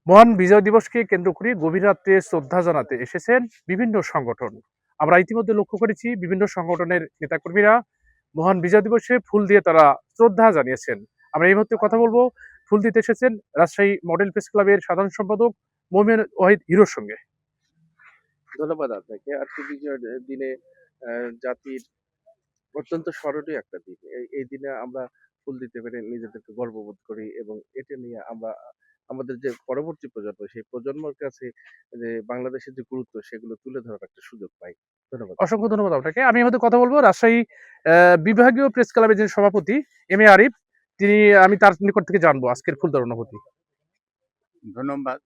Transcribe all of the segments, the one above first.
মহান বিজয় দিবসকে কেন্দ্র করে গভীর রাতে শ্রদ্ধা জানাতে এসেছেন বিভিন্ন সংগঠন। আমরা ইতিমধ্যে লক্ষ্য করেছি বিভিন্ন সংগঠনের নেতাকর্মীরা মহান বিজয় দিবসে ফুল দিয়ে তারা শ্রদ্ধা জানিয়েছেন। আমরা এই মুহূর্তে কথা বলবো ফুল দিতে এসেছেন রাজশাহী মডেল প্রেস ক্লাবের সাধারণ সম্পাদক মোমেন ওয়াহিদ হিরোর সঙ্গে। ধন্যবাদ আপনাকে। আজকে বিজয়ের দিনে জাতির অত্যন্ত স্মরণীয় একটা দিন। এই দিনে আমরা ফুল দিতে পেরে নিজেদেরকে গর্ববোধ করি এবং এটা নিয়ে আমরা আমাদের যে পরবর্তী প্রজন্ম, সেই প্রজন্মের কাছে যে বাংলাদেশের যে গুরুত্ব সেগুলো তুলে ধরার একটা সুযোগ পাই। ধন্যবাদ। অসংখ্য ধন্যবাদ আপনাকে। আমি এই মুহূর্তে কথা বলবো রাজশাহী বিভাগীয় প্রেস ক্লাবের যিনি সভাপতি এম এ আরিফ, আমি তার নিকট থেকে জানবো আজকের ফুল দেওয়ার অনুভূতি। ধন্যবাদ।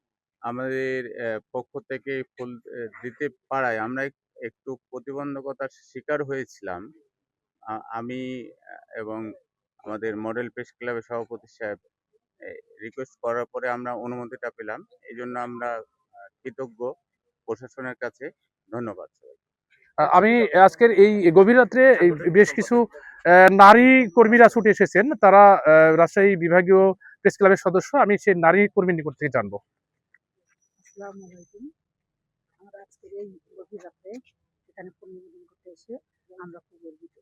আমাদের পক্ষ থেকে ফুল দিতে পারায় আমরা একটু প্রতিবন্ধকতার শিকার হয়েছিলাম। আমি এবং আমাদের মডেল প্রেস ক্লাবের সভাপতি সাহেব রিকোয়েস্ট করার পরে আমরা অনুমতিটা পেলাম। এইজন্য আমরা কৃতজ্ঞ প্রশাসনের কাছে। ধন্যবাদ সবাইকে। আমি আজকের এই গভীর রাত্রে এই বেশ কিছু নারী কর্মীরা ছুটে এসেছেন, তারা রাজশাহী বিভাগীয় প্রেস ক্লাবের সদস্য। আমি সেই নারী কর্মীর নিকট থেকে জানবো। আসসালামু আলাইকুম। আমরা আজকের এই গভীর রাতে এখানে ফুল নিবেদন করতে এসে আমরা খুব গর্বিত।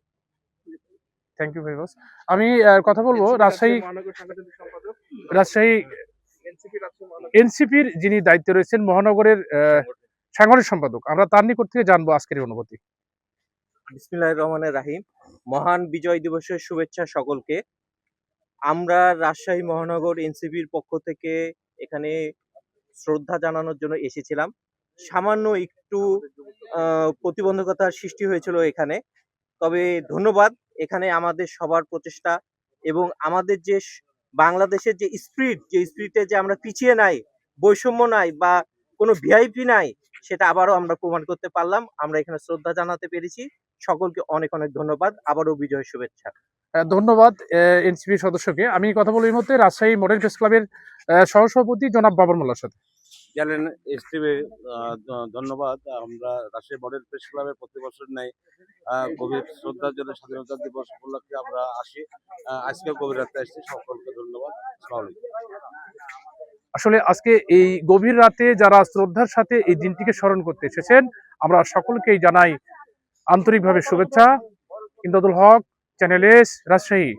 Thank you very much. আমি কথা বলবো রাজশাহী এনসিপির যিনি দায়িত্বে রয়েছেন মহানগরের সাংগঠনিক সম্পাদক, আমরা তার নিকট থেকে জানবো আজকের এই অনুভূতি। বিসমিল্লাহির রহমানির রাহিম। মহান বিজয় দিবসের শুভেচ্ছা সকলকে। আমরা রাজশাহী মহানগর এনসিপির পক্ষ থেকে এখানে শ্রদ্ধা জানানোর জন্য এসেছিলাম। সামান্য একটু প্রতিবন্ধকতার সৃষ্টি হয়েছিল এখানে, তবে ধন্যবাদ। এখানে আমাদের সবার প্রচেষ্টা এবং আমাদের যে বাংলাদেশের যে স্পিরিটে যে আমরা পিছিয়ে নাই, বৈষম্য নাই বা কোনো ভিআইপি নাই, সেটা আবারও আমরা প্রমাণ করতে পারলাম। আমরা এখানে শ্রদ্ধা জানাতে পেরেছি। সকলকে অনেক অনেক ধন্যবাদ। আবারও বিজয় শুভেচ্ছা। ধন্যবাদ এনসিপি সদস্যকে। আমি কথা বলি এই মুহূর্তে রাজশাহী মডেল প্রেস ক্লাবের সহসভাপতি জনাব বাবর মোল্লার সাথে। জানেন এসটিভি ধন্যবাদ। আমরা রাজশাহী মডেল প্রেস ক্লাবে প্রতি বছর নেই গভীর শ্রদ্ধার জন্য স্বাধীনতা দিবস উপলক্ষে আমরা আসি। আজকে গভীর রাতে আসছি। সকলকে ধন্যবাদ। আসসালামু আলাইকুম। আসলে আজকে এই গভীর রাতে যারা শ্রদ্ধার সাথে এই দিনটিকে স্মরণ করতে এসেছেন, আমরা সকলকেই জানাই আন্তরিকভাবে শুভেচ্ছা। ইমদাদুল হক, চ্যানেল এস, রাজশাহী।